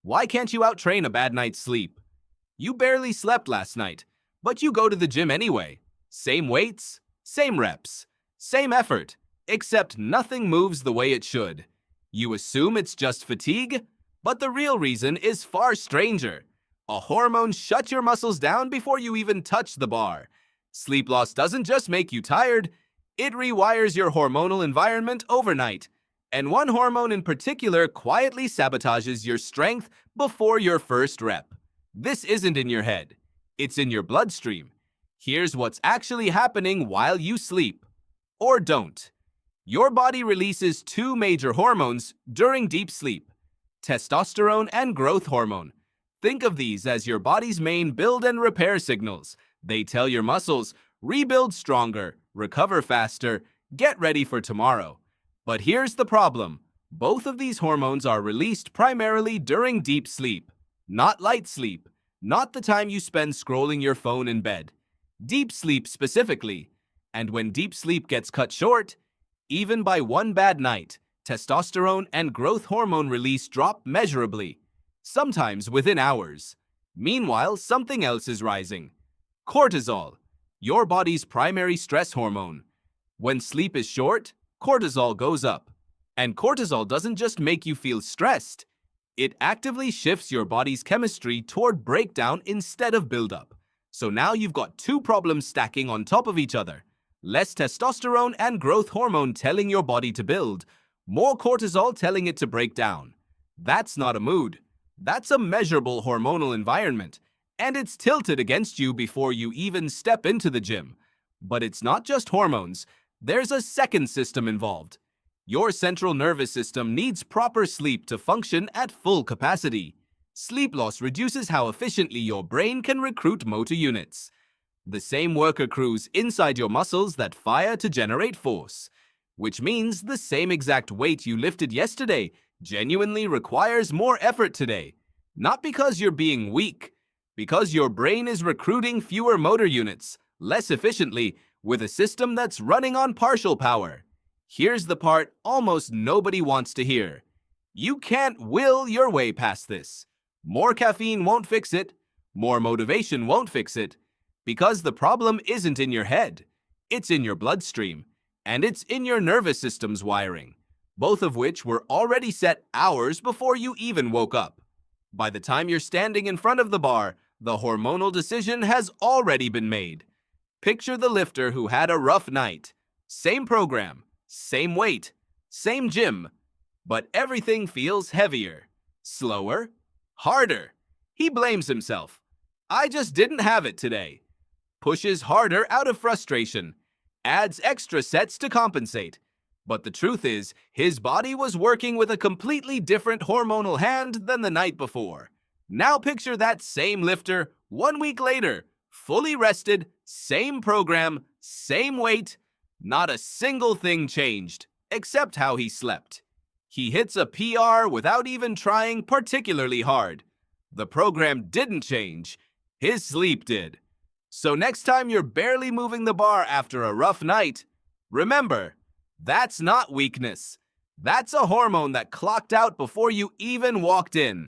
Why can't you outtrain a bad night's sleep? You barely slept last night, but you go to the gym anyway. Same weights, same reps, same effort, except nothing moves the way it should. You assume it's just fatigue, but the real reason is far stranger. A hormone shut your muscles down before you even touch the bar. Sleep loss doesn't just make you tired, it rewires your hormonal environment overnight. And one hormone in particular quietly sabotages your strength before your first rep. This isn't in your head, it's in your bloodstream. Here's what's actually happening while you sleep. Or don't. Your body releases two major hormones during deep sleep: testosterone and growth hormone. Think of these as your body's main build and repair signals. They tell your muscles, rebuild stronger, recover faster, get ready for tomorrow. But here's the problem. Both of these hormones are released primarily during deep sleep, not light sleep, not the time you spend scrolling your phone in bed. Deep sleep specifically. And when deep sleep gets cut short, even by one bad night, testosterone and growth hormone release drop measurably, sometimes within hours. Meanwhile, something else is rising. Cortisol, your body's primary stress hormone. When sleep is short, cortisol goes up. And cortisol doesn't just make you feel stressed, it actively shifts your body's chemistry toward breakdown instead of buildup. So now you've got two problems stacking on top of each other. Less testosterone and growth hormone telling your body to build, more cortisol telling it to break down. That's not a mood. That's a measurable hormonal environment, and it's tilted against you before you even step into the gym. But it's not just hormones. There's a second system involved. Your central nervous system needs proper sleep to function at full capacity. Sleep loss reduces how efficiently your brain can recruit motor units. The same work accrues inside your muscles that fire to generate force, which means the same exact weight you lifted yesterday genuinely requires more effort today. Not because you're being weak, because your brain is recruiting fewer motor units, less efficiently, with a system that's running on partial power. Here's the part almost nobody wants to hear. You can't will your way past this. More caffeine won't fix it. More motivation won't fix it. Because the problem isn't in your head. It's in your bloodstream. And it's in your nervous system's wiring, both of which were already set hours before you even woke up. By the time you're standing in front of the bar, the hormonal decision has already been made. Picture the lifter who had a rough night. Same program, same weight, same gym, but everything feels heavier, slower, harder. He blames himself. I just didn't have it today. Pushes harder out of frustration. Adds extra sets to compensate. But the truth is, his body was working with a completely different hormonal hand than the night before. Now picture that same lifter 1 week later, fully rested, same program, same weight. Not a single thing changed, except how he slept. He hits a PR without even trying particularly hard. The program didn't change, his sleep did. So next time you're barely moving the bar after a rough night, remember, that's not weakness. That's a hormone that clocked out before you even walked in.